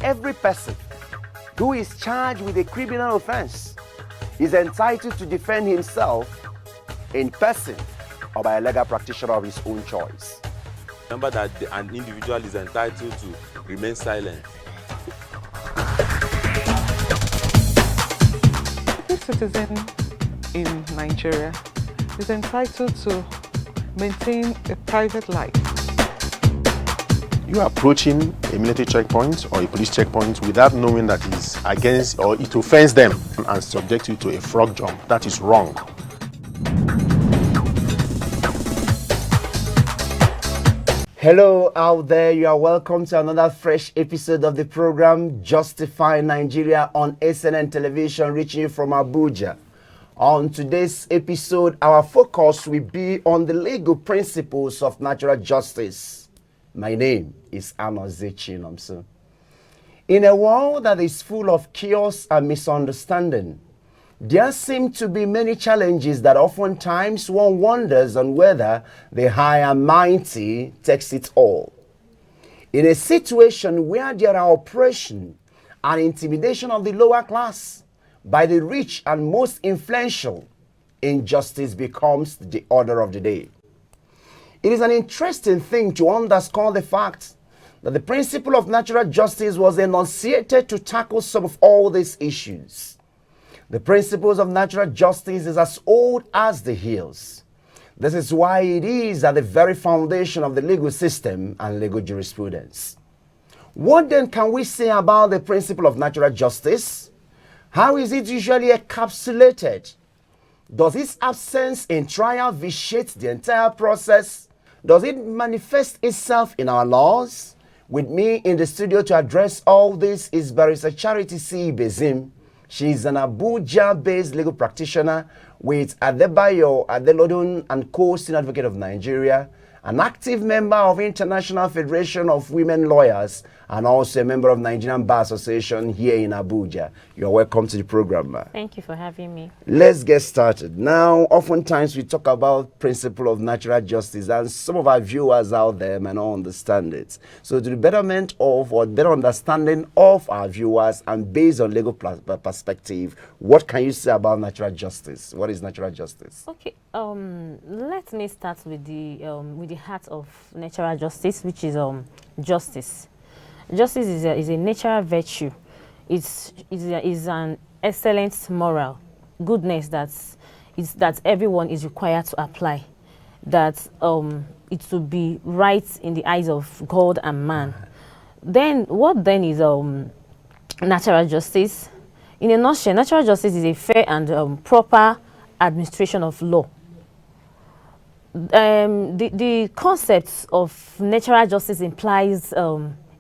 every person who is charged with a criminal offense is entitled to defend himself in person or by a legal practitioner of his own choice. Remember that an individual is entitled to remain silent. Every citizen in Nigeria is entitled to maintain a private life. You are approaching a military checkpoint or a police checkpoint without knowing that it's against or it offends them and subject you to a frog jump. That is wrong. Hello out there, you are welcome to another fresh episode of the program Justify Nigeria on ACNN television, reaching you from Abuja. On today's episode, our focus will be on the legal principles of natural justice. My name is Anozie Chinomso. In a world that is full of chaos and misunderstanding, there seem to be many challenges that oftentimes one wonders on whether the high and mighty takes it all. In a situation where there are oppression and intimidation of the lower class by the rich and most influential, injustice becomes the order of the day. It is an interesting thing to underscore the fact that the principle of natural justice was enunciated to tackle some of all these issues. The principles of natural justice is as old as the hills. This is why it is at the very foundation of the legal system and legal jurisprudence. What then can we say about the principle of natural justice? How is it usually encapsulated? Does its absence in trial vitiate the entire process? Does it manifest itself in our laws? With me in the studio to address all this is Barrister Charity C. Bezim. She is an Abuja-based legal practitioner with Adebayo Adelodun and co-senior advocate of Nigeria, an active member of International Federation of Women Lawyers, and also a member of Nigerian Bar Association here in Abuja. You're welcome to the program, ma. Thank you for having me. Let's get started. Now, oftentimes we talk about principle of natural justice, and some of our viewers out there may not understand it. So to the betterment of or better understanding of our viewers and based on legal perspective, what can you say about natural justice? What is natural justice? Okay, let me start with the heart of natural justice, which is justice. Justice is a natural virtue. It's an excellent moral goodness that everyone is required to apply. That it will be right in the eyes of God and man. Then what then is natural justice? In a nutshell, natural justice is a fair and proper administration of law. The concept of natural justice implies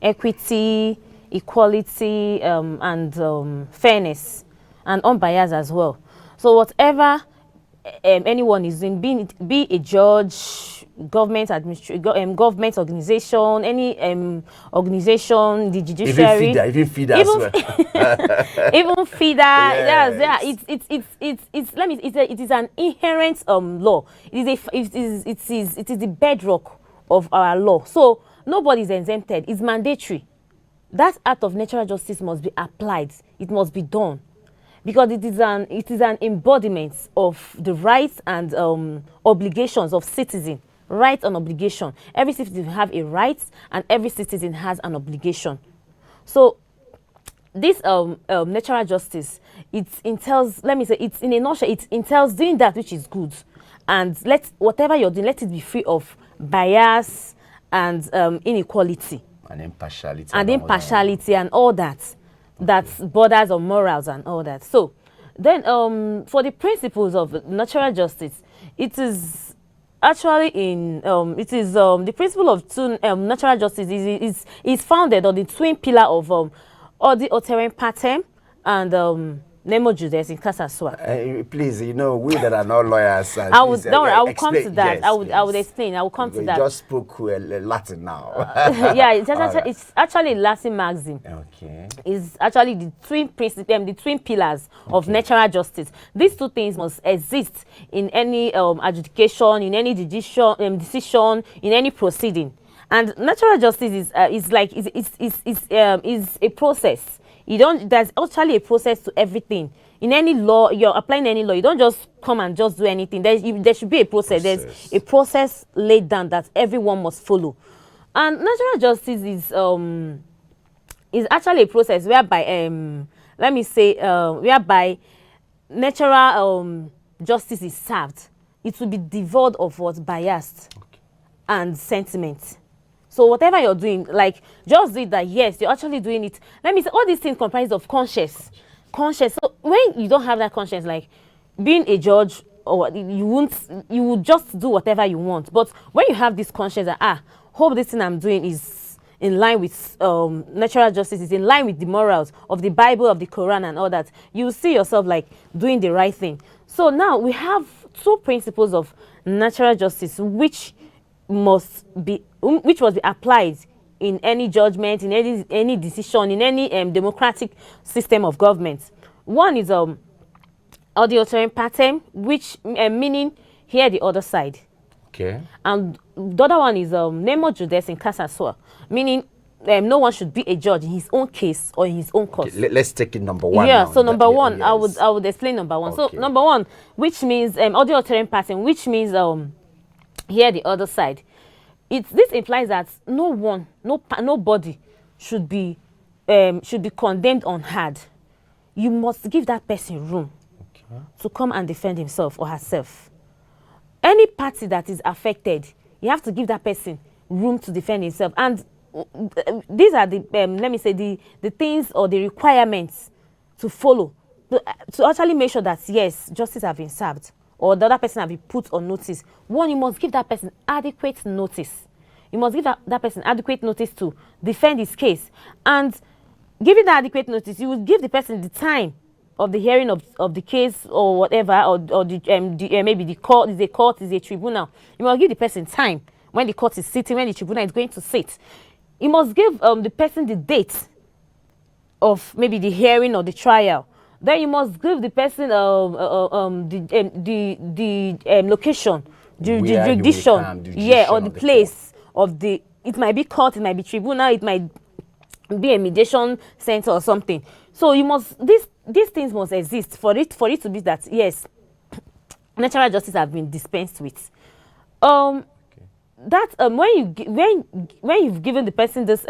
equity, equality, and fairness, and unbiased as well. So whatever anyone is in, be a judge, government government organization, any organization, the judiciary, even FIDA as well. even FIDA, yes. It is an inherent law. It is the bedrock of our law. So nobody is exempted. It's mandatory. That act of natural justice must be applied. It must be done, because it is an embodiment of the rights and obligations of citizen. Right and obligation. Every citizen have a right, and every citizen has an obligation. So this natural justice, it entails, let me say, it's in a nutshell, it entails doing that which is good, and whatever you're doing, let it be free of bias and inequality and impartiality and all that borders on morals and all that. So then for the principles of natural justice, it is actually the principle of natural justice is founded on the twin pillar of Odi Oterem Patem and Nemo Judes in Kasaswa. Please, we that are not lawyers. I will come to that. Yes, I would explain. I will come to that. You just spoke Latin now. Yeah, it's actually a Latin maxim. Okay. It's actually the twin pillars of natural justice. These two things must exist in any adjudication, in any decision, in any proceeding. And natural justice is like is a process. You don't. There's actually a process to everything. In any law, you're applying any law. You don't just come and just do anything. There should be a process. There's a process laid down that everyone must follow. And natural justice is actually a process whereby let me say whereby natural justice is served. It will be devoid of what bias and sentiment. So whatever you're doing, like just do it that yes, you're actually doing it. Let me say all these things comprise of conscience. So when you don't have that conscience, like being a judge, or you would just do whatever you want. But when you have this conscience that hope this thing I'm doing is in line with natural justice, is in line with the morals of the Bible, of the Quran and all that, you see yourself like doing the right thing. So now we have two principles of natural justice which must be applied in any judgment, in any decision, in any democratic system of government. One is auditory pattern, which meaning hear the other side. Okay. And the other one is nemo judes in casa sua, meaning no one should be a judge in his own case or in his own cause. Okay, let's take it number one. Yeah. Now. So number one, yes. I would explain number one. Okay. So number one, which means auditory pattern, which means hear the other side. This implies that nobody should be condemned unheard. You must give that person room to come and defend himself or herself. Any party that is affected, you have to give that person room to defend himself. And these are the let me say the things or the requirements to follow to actually make sure that yes, justice has been served or the other person has been put on notice. One, you must give that person adequate notice. You must give that person adequate notice to defend his case. And giving that adequate notice, you will give the person the time of the hearing of the case or whatever, or maybe the court is a tribunal. You must give the person time when the court is sitting, when the tribunal is going to sit. You must give the person the date of maybe the hearing or the trial. Then you must give the person the location, jurisdiction, or the place of the. It might be court, it might be tribunal, it might be a mediation center or something. So you must these things must exist for it to be that yes, natural justice have been dispensed with. That when you've given the person this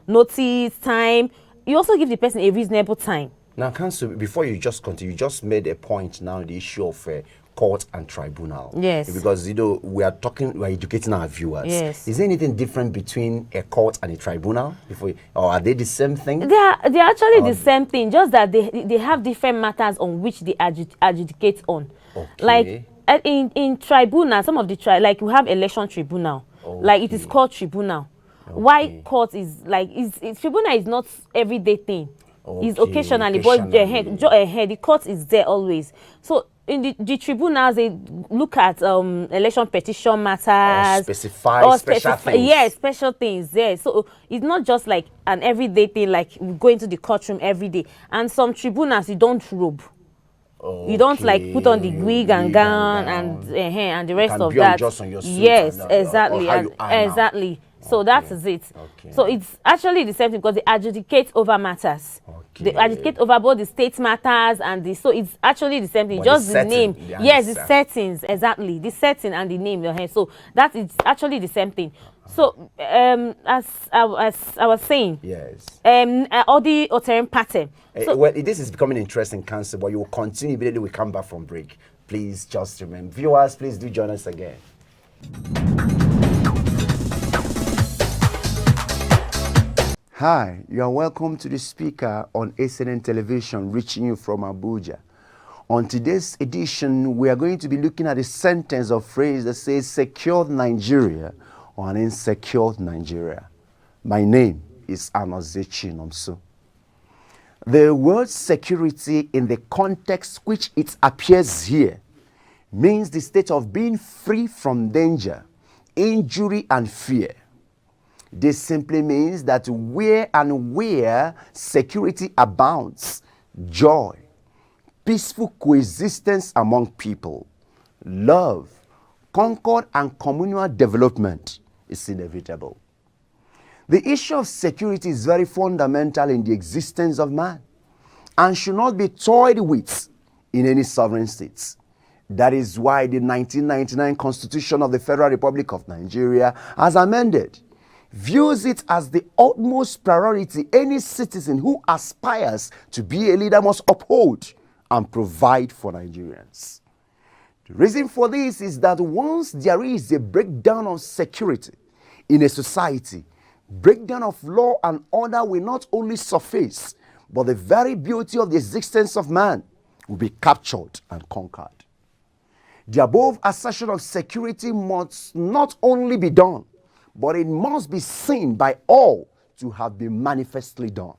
notice time, you also give the person a reasonable time. Now, Counsel, before you just continue, you just made a point now, the issue of court and tribunal. Yes. Because, we're educating our viewers. Yes. Is there anything different between a court and a tribunal? Or are they the same thing? They're actually the same thing, just that they have different matters on which they adjudicate on. Okay. Like, in tribunal, some of the like we have election tribunal. Okay. Like, it is called tribunal. Okay. Why court is, like, tribunal is not everyday thing. Okay. It's occasionally, but the court is there always. So in the tribunals, they look at election petition matters, special things. Yes, special things. Yeah, so it's not just like an everyday thing, like we go into the courtroom every day. And some tribunals, you don't robe. Okay. You don't like put on the wig and gown and the rest of that. Just on your suit. Yes, exactly, exactly. So that is it. Okay. So it's actually the same thing because they adjudicate over matters. Okay. They adjudicate over both the state matters and so it's actually the same thing. But just the name. Yes, the settings, exactly. The setting and the name. So that is actually the same thing. So as I was saying, yes. All the altering pattern. So, well, this is becoming interesting, Counsel, but you will continue immediately we come back from break. Please just remember, viewers, please do join us again. Hi, you are welcome to the speaker on ACNN Television, reaching you from Abuja. On today's edition, we are going to be looking at a sentence or phrase that says secured Nigeria or an insecure Nigeria. My name is Anozechi Nomso. The word security in the context which it appears here means the state of being free from danger, injury and fear. This simply means that where security abounds, joy, peaceful coexistence among people, love, concord and communal development is inevitable. The issue of security is very fundamental in the existence of man and should not be toyed with in any sovereign states. That is why the 1999 Constitution of the Federal Republic of Nigeria, as amended, views it as the utmost priority any citizen who aspires to be a leader must uphold and provide for Nigerians. The reason for this is that once there is a breakdown of security in a society, breakdown of law and order will not only surface, but the very beauty of the existence of man will be captured and conquered. The above assertion of security must not only be done, but it must be seen by all to have been manifestly done.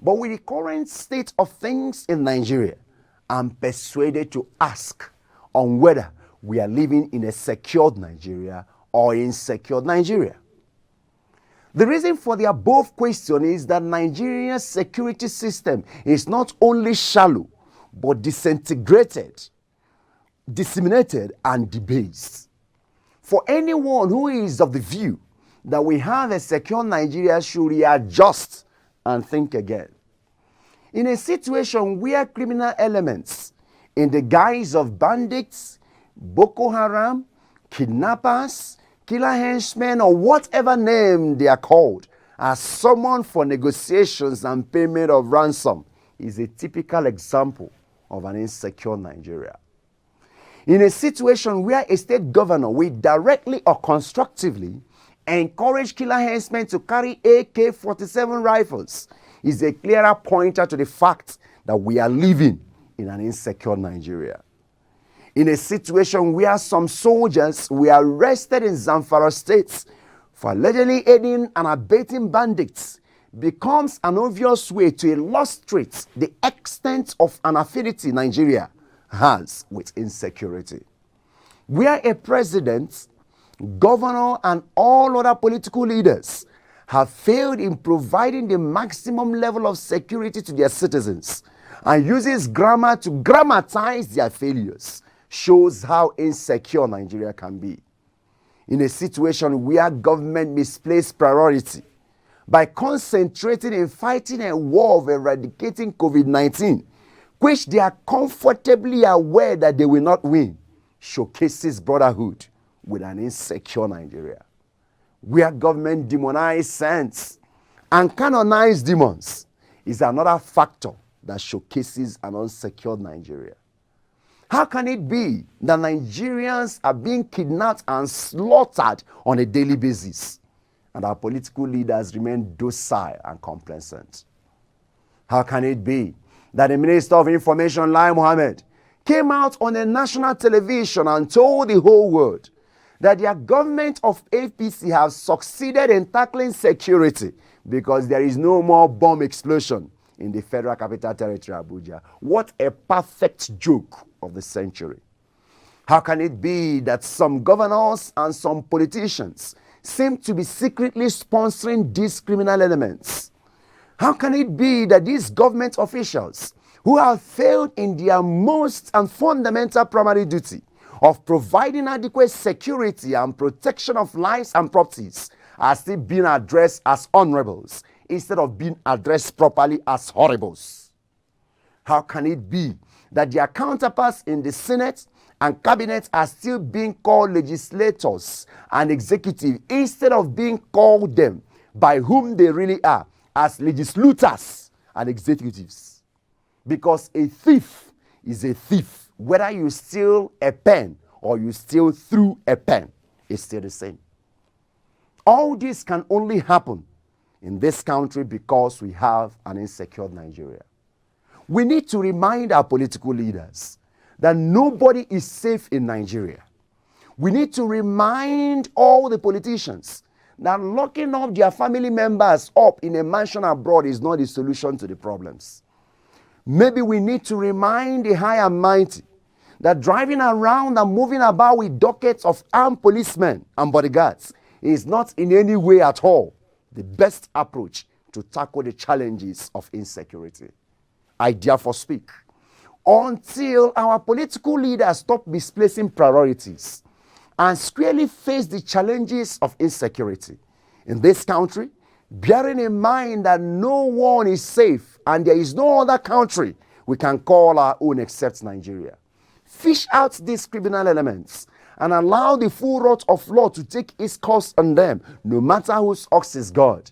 But with the current state of things in Nigeria, I'm persuaded to ask on whether we are living in a secured Nigeria or insecure Nigeria. The reason for the above question is that Nigeria's security system is not only shallow, but disintegrated, disseminated, and debased. For anyone who is of the view that we have a secure Nigeria should readjust and think again. In a situation where criminal elements, in the guise of bandits, Boko Haram, kidnappers, killer henchmen, or whatever name they are called, are summoned for negotiations and payment of ransom, is a typical example of an insecure Nigeria. In a situation where a state governor will directly or constructively encourage killer henchmen to carry AK-47 rifles, is a clearer pointer to the fact that we are living in an insecure Nigeria. In a situation where some soldiers were arrested in Zamfara State for allegedly aiding and abetting bandits, becomes an obvious way to illustrate the extent of an affinity Nigeria has with insecurity. Where a president, governor, and all other political leaders have failed in providing the maximum level of security to their citizens and uses grammar to grammatize their failures, shows how insecure Nigeria can be. In a situation where government misplaced priority by concentrating in fighting a war of eradicating COVID-19, which they are comfortably aware that they will not win, showcases brotherhood with an insecure Nigeria. Where government demonize saints and canonize demons is another factor that showcases an unsecured Nigeria. How can it be that Nigerians are being kidnapped and slaughtered on a daily basis, and our political leaders remain docile and complacent? How can it be that the Minister of Information, Lai Mohammed, came out on a national television and told the whole world that their government of APC have succeeded in tackling security because there is no more bomb explosion in the Federal Capital Territory, Abuja? What a perfect joke of the century. How can it be that some governors and some politicians seem to be secretly sponsoring these criminal elements? How can it be that these government officials, who have failed in their most and fundamental primary duty of providing adequate security and protection of lives and properties, are still being addressed as honorables instead of being addressed properly as horribles? How can it be that their counterparts in the Senate and Cabinet are still being called legislators and executive instead of being called them by whom they really are, as legislators and executives? Because a thief is a thief. Whether you steal a pen or you steal through a pen, it's still the same. All this can only happen in this country because we have an insecure Nigeria. We need to remind our political leaders that nobody is safe in Nigeria. We need to remind all the politicians that locking up their family members up in a mansion abroad is not the solution to the problems. Maybe we need to remind the high and mighty that driving around and moving about with dockets of armed policemen and bodyguards is not in any way at all the best approach to tackle the challenges of insecurity. I therefore speak, until our political leaders stop misplacing priorities and squarely face the challenges of insecurity, in this country, bearing in mind that no one is safe and there is no other country we can call our own except Nigeria. Fish out these criminal elements and allow the full wrath of law to take its course on them, no matter whose ox is God.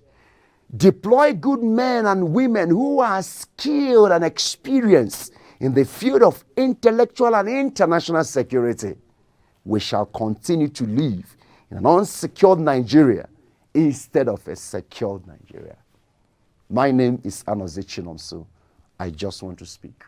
Deploy good men and women who are skilled and experienced in the field of intellectual and international security. We shall continue to live in an unsecured Nigeria instead of a secured Nigeria. My name is Anozie Chinomso. I just want to speak.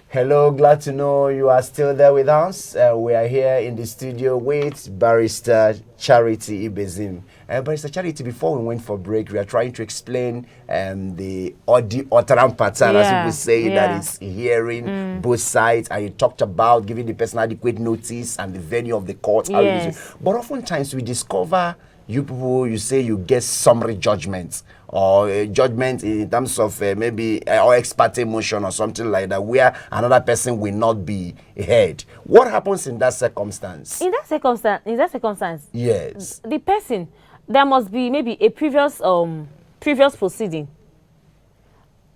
Hello, glad to know you are still there with us. We are here in the studio with Barrister Charity Ibezim. Barrister Charity, before we went for break, we are trying to explain the Otaran pattern, as people say, that is hearing both sides, and you talked about giving the person adequate notice and the venue of the court. Yes. But oftentimes we discover you people, you say you get summary judgments or a judgment in terms of maybe or ex parte motion or something like that, where another person will not be heard. What happens in that circumstance? In that circumstance, yes, the person, there must be maybe a previous proceeding,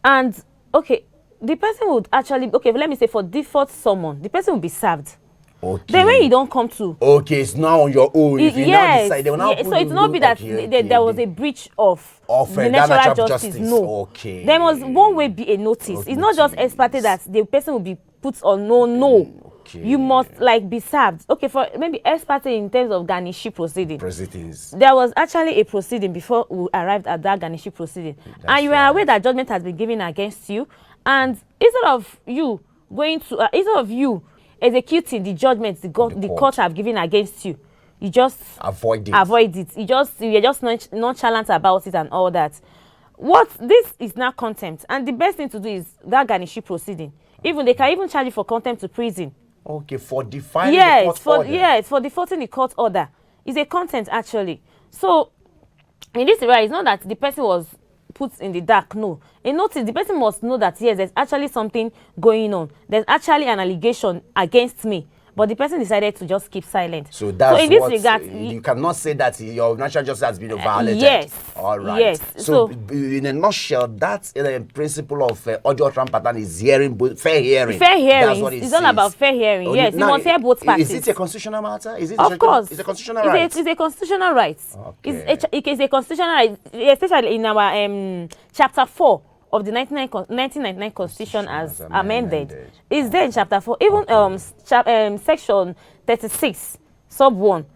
and okay, the person would actually, okay, let me say for default summon, the person will be served. Okay. Then when you don't come to, okay, it's now on your own. If you now decide, they will now put so it's not be that there was a breach of the natural justice. No. Okay. There must one way be a notice. It's not just ex parte that the person will be put on. No. Okay. You must like be served. Okay, for maybe ex parte in terms of garnishee proceedings. There was actually a proceeding before we arrived at that garnishee proceeding, and you are aware that judgment has been given against you, and instead of you going to executing the judgment the court have given against you, you just avoid it. You're just nonchalant about it and all that. What this is now contempt, and the best thing to do is that garnishee proceeding. Even they can even charge you for contempt to prison. Okay, for defying the court order. Yes, for defaulting the court order. It's a contempt actually. So in this area, it's not that the person was put in the dark. No, a notice, the person must know that yes, there's actually something going on. There's actually an allegation against me, but the person decided to just keep silent. So that's in this regard, you cannot say that your natural justice has been violated. Yes. All right. Yes. So in a nutshell, that's the principle of audio tram pattern is hearing, fair hearing. Fair hearing. That's what it's all about fair hearing. Oh, yes, you must hear both parties. Is it a constitutional matter? Is it? Of course. It's a constitutional right. It's a constitutional right. Okay. It's a constitutional right, especially in our chapter 4 of the 1999 Constitution as amended. Is there in chapter 4. Even section 36 sub 1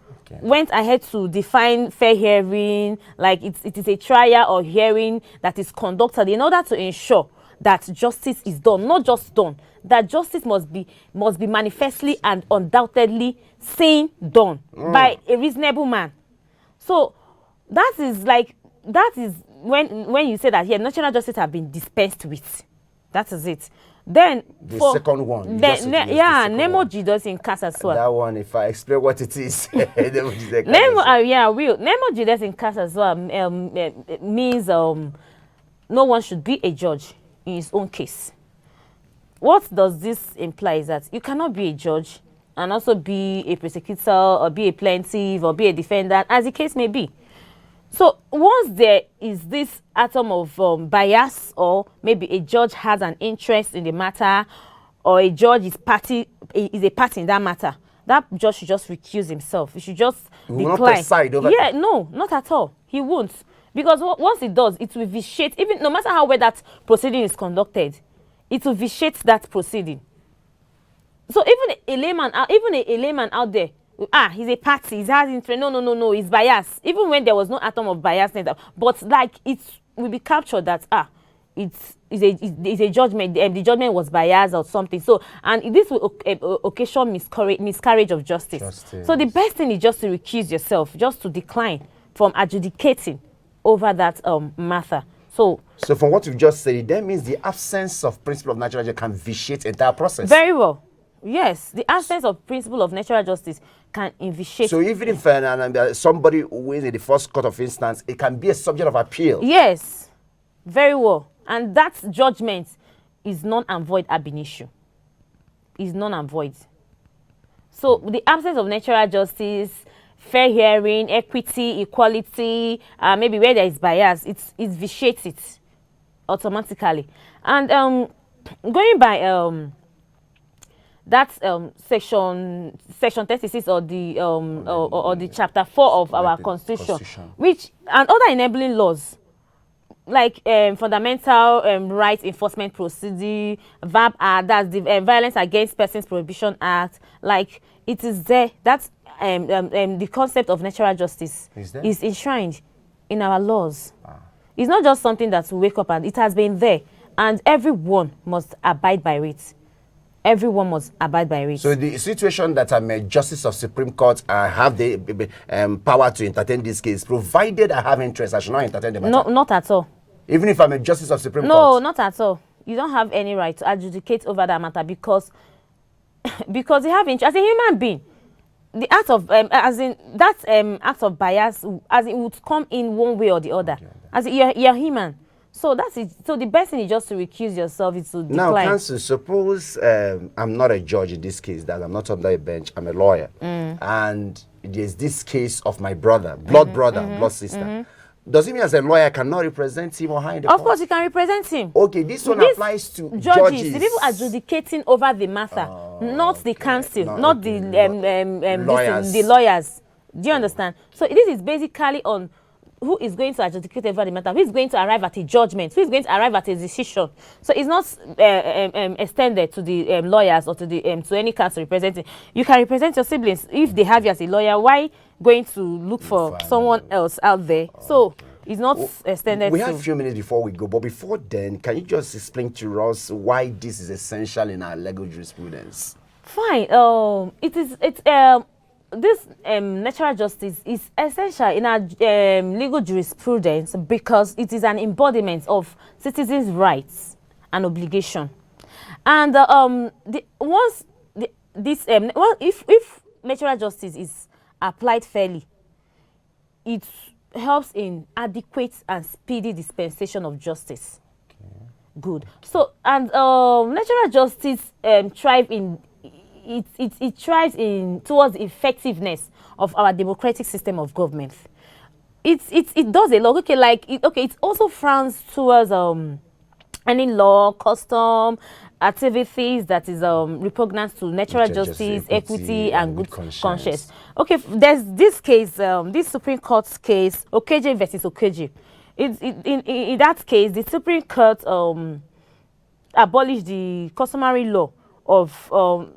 went ahead to define fair hearing, like it is a trial or hearing that is conducted in order to ensure that justice is done, not just done, that justice must be manifestly and undoubtedly seen done by a reasonable man. So that is when you say that natural justice have been dispensed with. That is it. Then the second one. Nemo Jidos in Casa as well. That one, if I explain what it is, Nemo Jidos in Casa as well means no one should be a judge in his own case. What does this imply is that you cannot be a judge and also be a prosecutor or be a plaintiff or be a defendant, as the case may be. So once there is this atom of bias, or maybe a judge has an interest in the matter, or a judge is a party in that matter, that judge should just recuse himself. He should just decline. No, not at all. He won't, because once it does, it will vitiate. Even no matter how well that proceeding is conducted, it will vitiate that proceeding. So even a layman out there. He's a party, he has interest. No, he's biased. Even when there was no atom of biasness, but like it will be captured that it's a judgment. The judgment was biased or something. So, and this will occasion miscarriage of justice. So the best thing is just to recuse yourself, just to decline from adjudicating over that matter. So from what you've just said, that means the absence of principle of natural justice can vitiate the entire process. Very well. Yes, the absence of principle of natural justice can vitiate. So even if somebody wins in the first court of instance, it can be a subject of appeal. Yes, very well. And that judgment is non and void ab initio. Is non and void. So So the absence of natural justice, fair hearing, equity, equality, maybe where there is bias, it vitiates it automatically. And going by that section 36 or the chapter 4 of our constitution, which and other enabling laws like fundamental rights enforcement procedure, VAP Act, that's the Violence Against Persons Prohibition Act, like it is there. That's the concept of natural justice is enshrined in our laws. It's not just something that we wake up and it has been there, and everyone must abide by it. Everyone must abide by it. So the situation that I'm a justice of Supreme Court, I have the power to entertain this case, provided I have interest, I should not entertain the matter. No, not at all. Even if I'm a justice of Supreme Court? No, not at all. You don't have any right to adjudicate over that matter because you have interest as a human being. The act of act of bias, as it would come in one way or the other. As you're human. So that's it. So the best thing is just to recuse yourself, is to decline. Now, counsel, suppose I'm not a judge in this case, that I'm not under a bench, I'm a lawyer. And there's this case of my brother, blood sister. Does it mean as a lawyer I cannot represent him or her in the court? Of course, you can represent him. Okay, this one applies to judges. The people adjudicating over the matter, not the council, not the lawyers. The lawyers. Do you understand? So this is basically on who is going to adjudicate over the matter, who is going to arrive at a judgment, who is going to arrive at a decision. So it's not extended to the lawyers or to the to any counsel representing. You can represent your siblings if they have you as a lawyer. Why going to look for someone else out there? So it's not extended. We have a few minutes before we go, but before then, can you just explain to us why this is essential in our legal jurisprudence? Fine. This natural justice is essential in our legal jurisprudence because it is an embodiment of citizens' rights and obligation. And if natural justice is applied fairly, it helps in adequate and speedy dispensation of justice. Okay. Good. So, and natural justice thrives in it thrives in towards the effectiveness of our democratic system of government. It does a lot. It also frowns towards any law, custom, activities that is repugnant to natural justice, equity, and good conscience. Okay, there's this case, this Supreme Court case, Okeje versus Okeje. In that case, the Supreme Court abolished the customary law of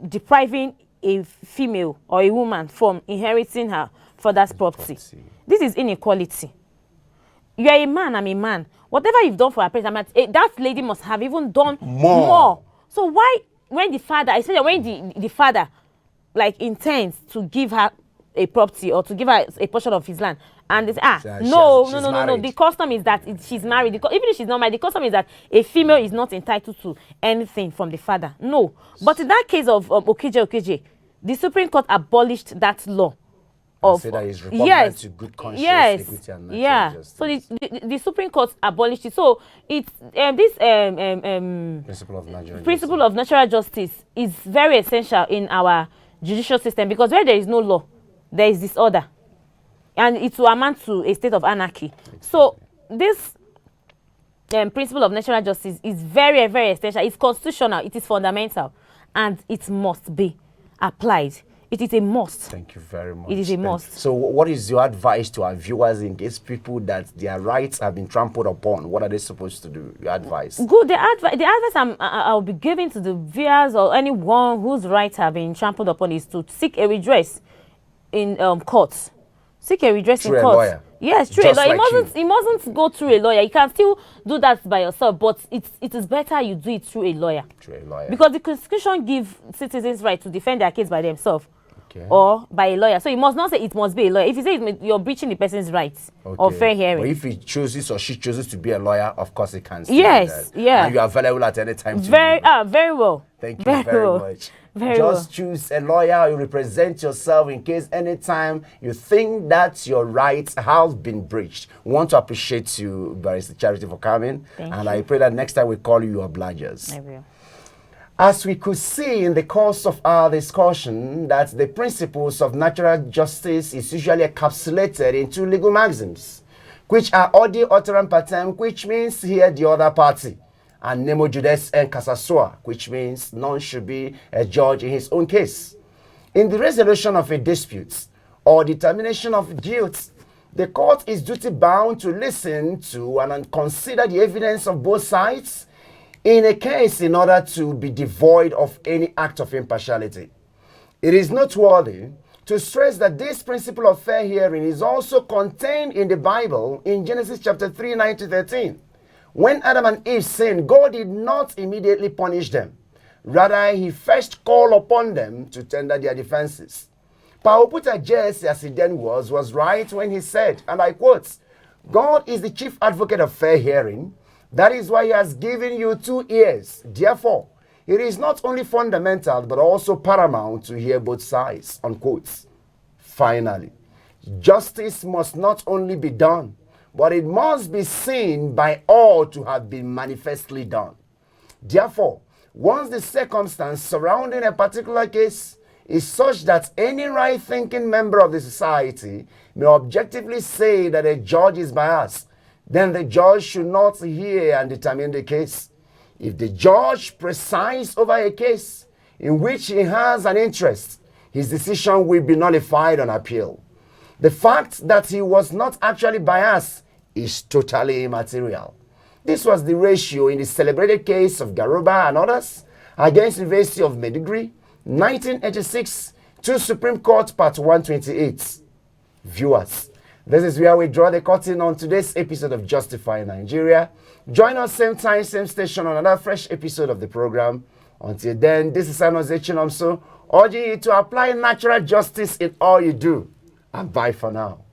depriving a female or a woman from inheriting her father's property. This is inequality. You are a man, I'm a man. Whatever you've done for her parents, that lady must have even done more. So why, when the father, I said when the father like intends to give her a property or to give her a portion of his land, and they say, no, the custom is that she's married. Even if she's not married, the custom is that a female is not entitled to anything from the father. No. But in that case of Okeje, the Supreme Court abolished that law. So that is repugnant to good conscience, equity, and natural justice. So the Supreme Court abolished it. So it's this principle of natural justice is very essential in our judicial system, because where there is no law, there is disorder, and it will amount to a state of anarchy. So this principle of natural justice is very, very essential. It's constitutional. It is fundamental, and it must be applied. It is a must. Thank you very much. It is a must. So what is your advice to our viewers in case people that their rights have been trampled upon? What are they supposed to do? Your advice? Good. The advice I'll be giving to the viewers or anyone whose rights have been trampled upon is to seek a redress in courts. Seek a redress in courts. Through a lawyer? Yes, through a lawyer. It mustn't go through a lawyer. You can still do that by yourself, but it is better you do it through a lawyer. Through a lawyer. Because the Constitution gives citizens right to defend their case by themselves. Okay. Or by a lawyer. So you must not say it must be a lawyer. If you say you're breaching the person's rights or fair hearing. But if he chooses or she chooses to be a lawyer, of course he can. Yes, yeah. And you are available at any time. Very well. Thank you very much. Just choose a lawyer. You represent yourself in case anytime you think that your rights have been breached. We want to appreciate you, Barrister Charity, for coming. Thank you. I pray that next time we call you, you oblige us. I will. As we could see in the course of our discussion, that the principles of natural justice is usually encapsulated into legal maxims, which are audi alteram partem, which means hear the other party, and nemo judes en casa sua, which means none should be a judge in his own case. In the resolution of a dispute or determination of guilt, the court is duty bound to listen to and consider the evidence of both sides in a case in order to be devoid of any act of impartiality. It is noteworthy to stress that this principle of fair hearing is also contained in the Bible in Genesis chapter 3, 9 to 13. When Adam and Eve sinned, God did not immediately punish them. Rather, he first called upon them to tender their defenses. Pauputa Jesse, as he then was right when he said, and I quote, God is the chief advocate of fair hearing. That is why he has given you 2 ears. Therefore, it is not only fundamental, but also paramount to hear both sides, unquote. Finally, justice must not only be done, but it must be seen by all to have been manifestly done. Therefore, once the circumstance surrounding a particular case is such that any right-thinking member of the society may objectively say that a judge is biased, then the judge should not hear and determine the case. If the judge presides over a case in which he has an interest, his decision will be nullified on appeal. The fact that he was not actually biased is totally immaterial. This was the ratio in the celebrated case of Garuba and others against the University of Maiduguri, 1986, to Supreme Court, Part 128. Viewers, this is where we draw the curtain on today's episode of Justify Nigeria. Join us same time, same station on another fresh episode of the program. Until then, this is Anoze Chinomso, urging you to apply natural justice in all you do. And bye for now.